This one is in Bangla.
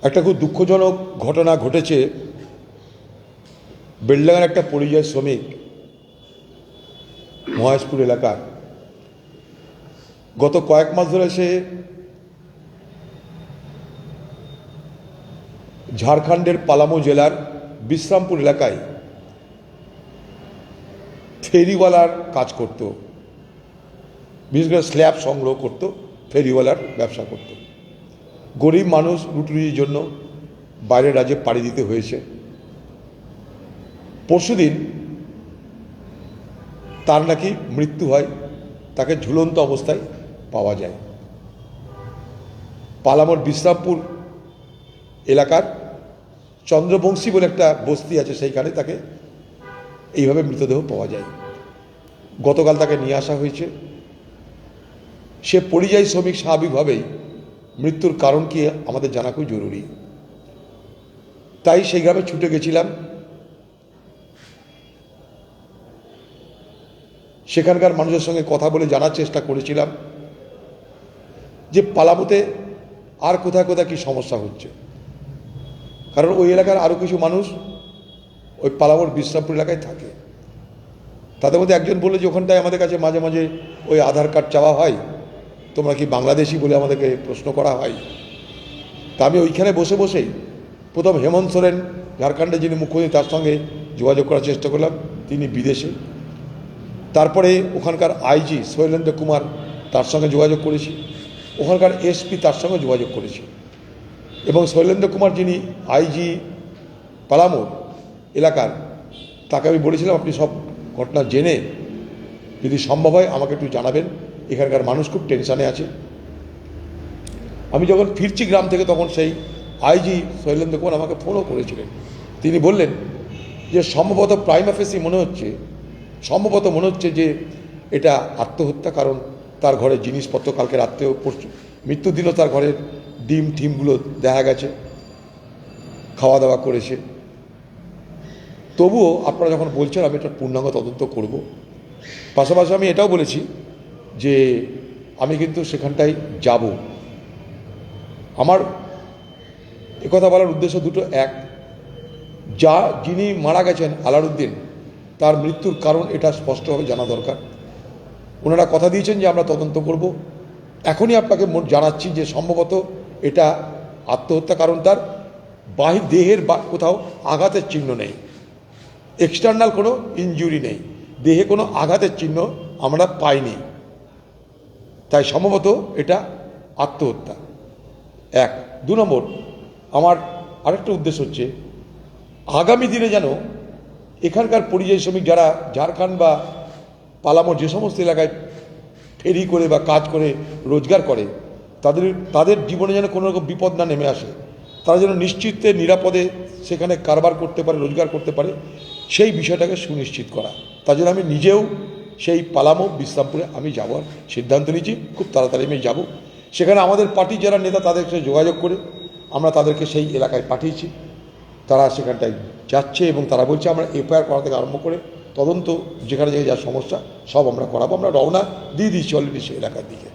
একটা খুব দুঃখজনক ঘটনা ঘটেছে বেলডাঙ্গার একটা পরিযায়ী শ্রমিক মহেশপুর এলাকার। গত কয়েক মাস ধরে সে ঝাড়খণ্ডের পালামু জেলার বিশ্রামপুর এলাকায় ফেরিওয়ালার কাজ করত, বিশেষ করে স্ল্যাব সংগ্রহ করত, ফেরিওয়ালার ব্যবসা করত। গরিব মানুষ, রুটির জন্য বাইরের রাজ্যে পাড়ি দিতে হয়েছে। পরশুদিন তার নাকি মৃত্যু হয়, তাকে ঝুলন্ত অবস্থায় পাওয়া যায়। পালামোর বিশ্রামপুর এলাকার চন্দ্রবংশী বলে একটা বস্তি আছে, সেইখানে তাকে এইভাবে মৃতদেহ পাওয়া যায়। গতকাল তাকে নিয়ে আসা হয়েছে। সে পরিযায়ী শ্রমিক, স্বাভাবিকভাবেই মৃত্যুর কারণ কি আমাদের জানা খুব জরুরি। তাই সেই গ্রামে ছুটে গেছিলাম। সেখানকার মানুষের সঙ্গে কথা বলে জানার চেষ্টা করেছিলাম যে পালামোতে আর কোথায় কোথায় কী সমস্যা হচ্ছে, কারণ ওই এলাকার আরও কিছু মানুষ ওই পালামোর বিশ্রামপুর এলাকায় থাকে। তাদের মধ্যে একজন বললো যে ওখানটায় আমাদের কাছে মাঝে মাঝে ওই আধার কার্ড চাওয়া হয়, তোমরা কি বাংলাদেশি বলে আমাদেরকে প্রশ্ন করা হয়। তা আমি ওইখানে বসে বসেই প্রথম হেমন্ত সোরেন, ঝাড়খণ্ডের যিনি মুখ্যমন্ত্রী, তার সঙ্গে যোগাযোগ করার চেষ্টা করলাম, তিনি বিদেশে। তারপরে ওখানকার আইজি শৈলেন্দ্র কুমার, তার সঙ্গে যোগাযোগ করেছি। ওখানকার এসপি, তার সঙ্গে যোগাযোগ করেছি। এবং শৈলেন্দ্র কুমার যিনি আইজি পালামো এলাকার, তাকে আমি বলেছিলাম আপনি সব ঘটনা জেনে যদি সম্ভব হয় আমাকে একটু জানাবেন, এখানকার মানুষ খুব টেনশানে আছে। আমি যখন ফিরছি গ্রাম থেকে তখন সেই আইজি শৈলেন্দ্র কুমার আমাকে ফোনও করেছিলেন। তিনি বললেন যে সম্ভবত প্রাইমা ফেসি মনে হচ্ছে যে এটা আত্মহত্যা, কারণ তার ঘরের জিনিসপত্র কালকে রাত্রেও মৃত্যুর দিনও তার ঘরের ডিম টিমগুলো দেখা গেছে, খাওয়া দাওয়া করেছে। তবুও আপনারা যখন বলছেন আমি এটা পূর্ণাঙ্গ তদন্ত করব। পাশাপাশি আমি এটাও বলেছি যে আমি কিন্তু সেখানটায় যাব। আমার একথা বলার উদ্দেশ্য দুটো। এক, যিনি মারা গেছেন আলারউদ্দিন, তার মৃত্যুর কারণ এটা স্পষ্টভাবে জানা দরকার। ওনারা কথা দিয়েছেন যে আমরা তদন্ত করব। এখনই আপনাকে জানাচ্ছি যে সম্ভবত এটা আত্মহত্যা, কারণ তার দেহের কোথাও আঘাতের চিহ্ন নেই, এক্সটার্নাল কোনো ইনজুরি নেই, দেহে কোনো আঘাতের চিহ্ন আমরা পাইনি। তাই সম্ভবত এটা আত্মহত্যা। এক। দু নম্বর, আমার আরেকটা উদ্দেশ্য হচ্ছে আগামী দিনে যেন এখানকার পরিযায়ী শ্রমিক যারা ঝাড়খণ্ড বা পালামোর যে সমস্ত এলাকায় ফেরি করে বা কাজ করে রোজগার করে, তাদের জীবনে যেন কোনো রকম বিপদ না নেমে আসে, তারা যেন নিশ্চিতে নিরাপদে সেখানে কারবার করতে পারে, রোজগার করতে পারে, সেই বিষয়টাকে সুনিশ্চিত করা। তার জন্য আমি নিজেও সেই পালামো বিশ্রামপুরে আমি যাওয়ার সিদ্ধান্ত নিয়েছি। খুব তাড়াতাড়ি আমি যাব। সেখানে আমাদের পার্টির যারা নেতা, তাদের সাথে যোগাযোগ করে আমরা তাদেরকে সেই এলাকায় পাঠিয়েছি। তারা সেখানটায় যাচ্ছে এবং তারা বলছে আমরা এফআইআর করা থেকে আরম্ভ করে তদন্ত যেখানে যা সমস্যা সব আমরা করাবো। আমরা রওনা দিয়ে দিচ্ছি অলরেডি সেই এলাকার দিকে।